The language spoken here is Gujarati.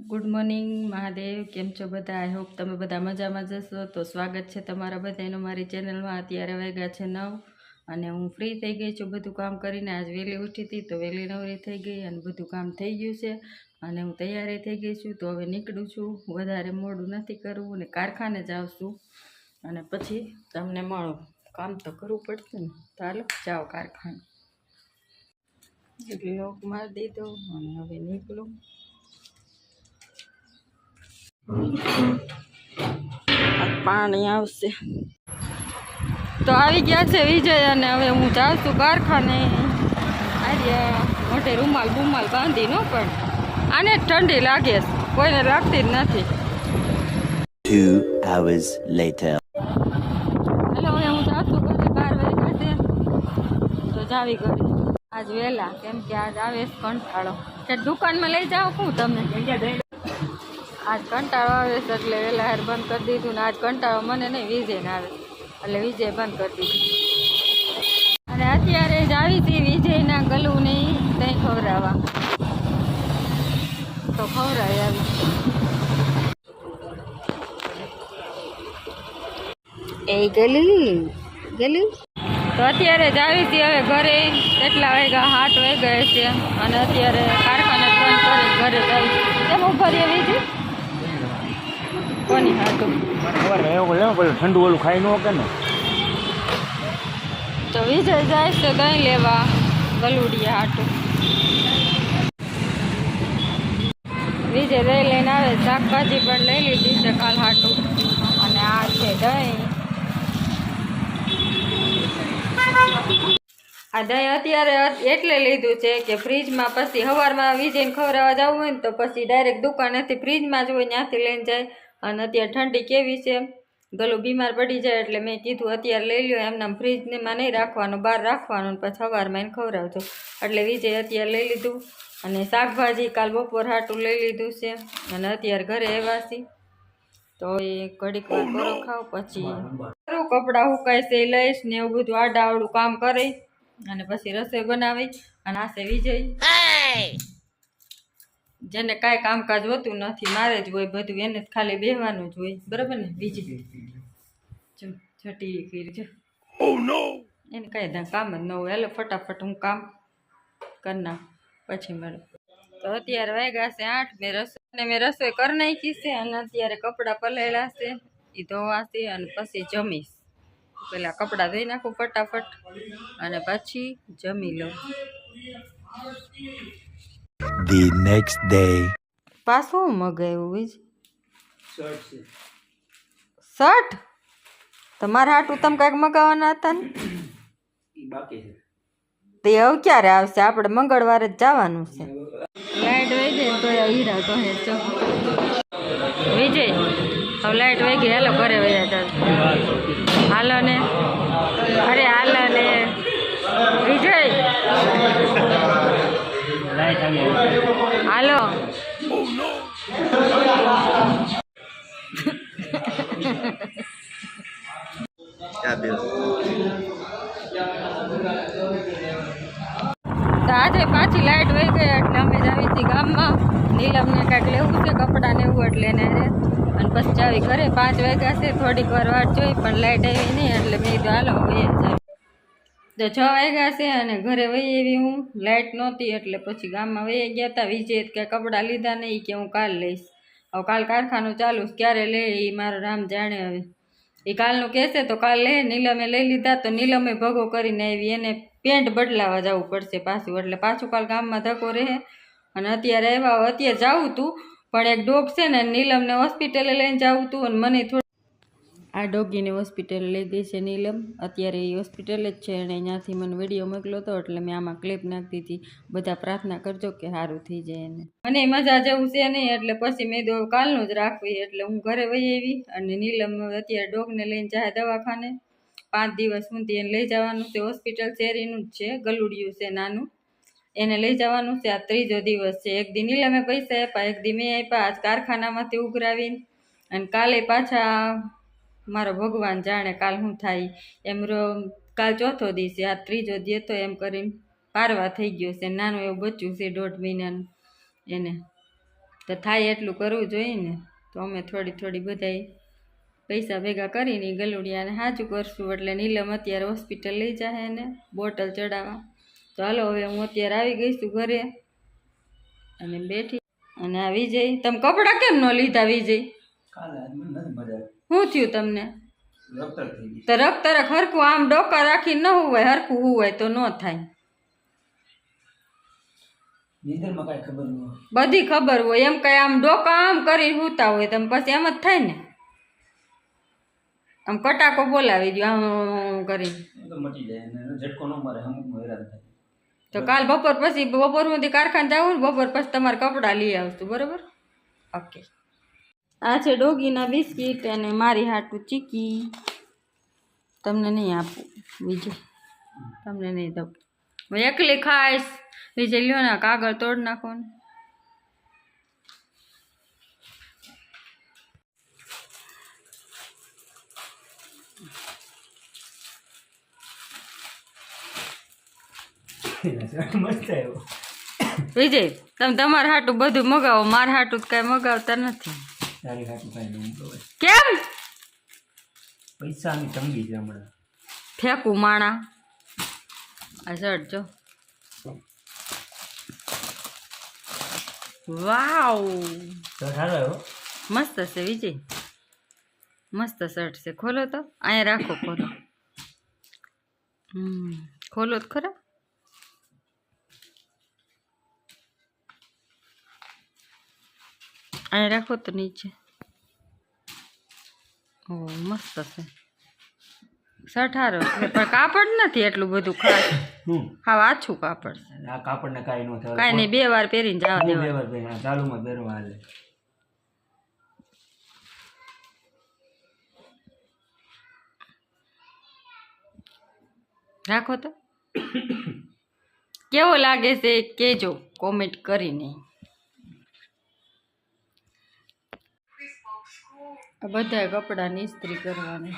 ગુડ મોર્નિંગ મહાદેવ, કેમ છો બધા? આઈ હોપ તમે બધા મજામાં જશો. તો સ્વાગત છે તમારા બધાનું મારી ચેનલમાં. અત્યારે વાગ્યા છે 9 અને હું ફ્રી થઈ ગઈ છું બધું કામ કરીને. આજ વહેલી ઉઠી હતી તો વહેલી નવરી થઈ ગઈ અને બધું કામ થઈ ગયું છે અને હું તૈયારી થઈ ગઈ છું. તો હવે નીકળું છું, વધારે મોડું નથી કરવું અને કારખાને જાઉં છું અને પછી તમને મળો. કામ તો કરવું પડશે ને, તો હાલો જાઓ કારખાને. લોક મારી દીધો અને હવે નીકળું. પાણી આવશે તો આવી ગયા છે વિજય અને હવે હું જાઉં છું કારખાને. આજે મોઢે રૂમાલ બાંધી નો, પણ આને ઠંડી લાગે છે, કોઈને લાગતી જ નથી. 2 hours later. હેલો, હવે હું જાઉં છું ઘરે. 12 વાગ્યા છે તો જાવી ઘરે આજ વહેલા, કેમ કે આજ આવે છે કંટાળો. કે દુકાનમાં લઈ જાઓ શું તમે? આજ કંટાળો આવે છે એટલે વહેલા હાર બંધ કરી દીધું ને. આજ કંટાળો મને નહીં, વિજયને આવે એટલે વિજય બંધ કરી દીધું. અને અત્યારે જ આવી હતી વિજયના ગલુને ત્યાં ખવડાવવા, તો ખવડાવી આવી. એ ગલી તો અત્યારે જ આવી હતી હવે ઘરે. કેટલા વાગ્યા? 7 વાગ્યા છે અને અત્યારે કારખાને બંધ કરી ઘરે જાય. કેમ ઉભા રહ્યા વિજય? કોની હાટું? ઠંડુ ઓલું ખાઈ ન કે ને. તો વિજય જાય છે દહીં લેવા ગલુડિયા હાટું. વિજય દહીં લઈને આવે. શાકભાજી પણ લઈ લીધી છે કાલ હાટું અને આ છે દહીં. આ દહીં અત્યારે એટલે લીધું છે કે ફ્રીજમાં પછી સવારમાં વિજયને ખવડાવવા જવું હોય ને તો પછી ડાયરેક્ટ દુકાનેથી ફ્રીજમાં જ હોય, ત્યાંથી લઈને જાય. અને અત્યારે ઠંડી કેવી છે, ગલું બીમાર પડી જાય એટલે મેં કીધું અત્યારે લઈ લ્યો. એમના ફ્રીજમાં નહીં રાખવાનું, બહાર રાખવાનું, પછી સવારમાં એને ખવડાવજો. એટલે વિજય અત્યારે લઈ લીધું. અને શાકભાજી કાલ બપોર હાટું લઈ લીધું છે અને અત્યારે ઘરે આવ્યા છીએ. તો એ ઘડીક વાર પરો ખાવ પછી કપડાં સુકાય છે એ લઈશ ને એવું બધું આડાવડું કામ કરી અને પછી રસોઈ બનાવી. અને આ છે વિજય, જેને કાંઈ કામકાજ હોતું નથી, મારે જ હોય બધું, એને જ ખાલી બેહવાનું જ હોય. બરાબર ને વિજય? જો છટી ફીરજો, એને કાંઈ કામ જ ન હોય. હાલો ફટાફટ હું કામ કરી નાખ, પછી મળે. તો અત્યારે વાગ્યા છે 8. મેં રસોઈ કરી નાખી છે અને અત્યારે કપડાં પલાળ્યા છે, એ ધોવાશે અને પછી જમીશ. પેલા કપડાં ધોઈ નાખું ફટાફટ અને પછી જમી લઉં. The next day. પાછું મગાવ્યું વિજ શર્ટ. તમારા હાટું તમે કાંઈક મગાવવાના હતા ને? તે હવે ક્યારે આવશે? આપણે મંગળવારે જ જવાનું છે. લાઈટ વહી જાય તો હીરા કહે ચો વિજય, હવે લાઈટ વહી ગઈ, હાલો ઘરે વહ્યા જાવ. હાલો ને, અરે હાલો ને વિજય, હાલો. તો આજે પાછી લાઈટ વહી ગઈ એટલે અમે જ આવી હતી ગામમાં. નીલમને કાંઈક લેવું છે કપડાં ને એવું એટલે એને અને પછી જાવી ઘરે. 5 વાગ્યા છે, થોડીક વાર વાટ જોઈ પણ લાઈટ આવી નહીં એટલે મેં કીધું હાલો વહી જાય. તો 6 વાગ્યા છે અને ઘરે વહી આવી હું. લાઈટ નહોતી એટલે પછી ગામમાં વહી ગયા હતા. વિજય કે કપડાં લીધા નહીં, કે હું કાલ લઈશ. હવે કાલ કારખાનું ચાલુ, ક્યારે લે એ મારો રામ જાણે. હવે એ કાલનું કહેશે તો કાલ લે. નીલમે લઈ લીધા તો નીલમે ભગો કરીને આવી, એને પેન્ટ બદલાવા જવું પડશે પાછું, એટલે પાછું કાલ ગામમાં ધક્કો રહે. અને અત્યારે આવ્યા, અત્યારે જવું હતું પણ એક ડોગ છે ને નીલમને હોસ્પિટલે લઈને જવું હતું અને મને થોડું આ ડોગીને હોસ્પિટલ લઈ ગઈ છે નીલમ. અત્યારે એ હોસ્પિટલ જ છે અને ત્યાંથી મને વિડીયો મોકલો હતો એટલે મેં આમાં ક્લિપ નાખતી હતી. બધા પ્રાર્થના કરજો કે સારું થઈ જાય એને. મને મજા જેવું છે નહીં એટલે પછી મેં તો કાલનું જ રાખવી એટલે હું ઘરે વહી આવી. અને નીલમ અત્યારે ડોગને લઈને જાય દવાખાને. 5 દિવસ સુધી એને લઈ જવાનું છે. હોસ્પિટલ શેરીનું જ છે, ગલુડિયું છે નાનું, એને લઈ જવાનું છે. આ 3જો દિવસ છે. એક દી નીલમે પૈસા આપ્યા, એક દી મેં આપ્યા. આજ કારખાનામાંથી ઉઘરાવીને અને કાલે પાછા મારો ભગવાન જાણે કાલ શું થાય એમ. કાલ 4થો દિવસ છે, આ 3જો દી હતો એમ કરીને પારવા થઈ ગયો છે. નાનું એવું બચ્ચું છે 1.5 મહિનાનું એને તો થાય એટલું કરવું જોઈએ ને. તો અમે થોડી થોડી બધાય પૈસા ભેગા કરીને ઈ ગલુડિયાને સાચું કરશું. એટલે નીલમ અત્યારે હોસ્પિટલ લઈ જાય એને બોટલ ચડાવવા. તો હાલો હવે હું અત્યારે આવી ગઈ છું ઘરે અને બેઠી. અને આ વિજય, તમે કપડાં કેમ ન લીધા વિજય? શું થયું તમને? તો રક્તરક હરખું આમ ડોકા રાખી ન હોય, હરખું હોય તો ન થાય. બધી ખબર હોય એમ કઈ આમ ડોકા આમ કરી સૂતા હોય તમે પછી એમ જ થાય ને. આમ કટાકો બોલાવી દો આમ કરીને તો કાલ બપોર પછી બપોર સુધી કારખાને જવું ને, બપોર પછી તમારે કપડાં લઈ આવશું બરોબર. ઓકે. આ છે ડોગીના બિસ્કીટ અને મારી હાટું ચીકી. તમને નહીં આપું વિજય, તમને નહીં દઉં. હું એકલી ખાઈશ. વિજય લ્યો ને કાગળ તોડ નાખો ને. વિજય તમે તમારા હાટું બધું મગાવો, મારા હાટું કઈ મગાવતા નથી. કેમ? પૈસાની તંગી છે હમણાં. ફેંકું માણા. આ શર્ટ જો, વાવ મસ્ત છે વિજય, મસ્ત શર્ટ છે. ખોલો તો, અહીંયા રાખો, ખોલો. ખોલો તો ખરા. અહીંયા રાખો તો નીચે. ઓ મસ્ત છે શર્ટ, હારો છે પણ કાપડ નથી એટલું બધું ખાસ. હા આછું કાપડ. આ કાપડને કાંઈ ન થાય, કાંઈ નહીં, 2 વાર પહેરીને જવા બે દેવા. વાર પહેર્યા, ચાલુમાં પહેરવા હાલે. રાખો તો. કેવો લાગે છે કેજો કોમેન્ટ કરીને. આ બધા કપડાની ઇસ્ત્રી કરવાની.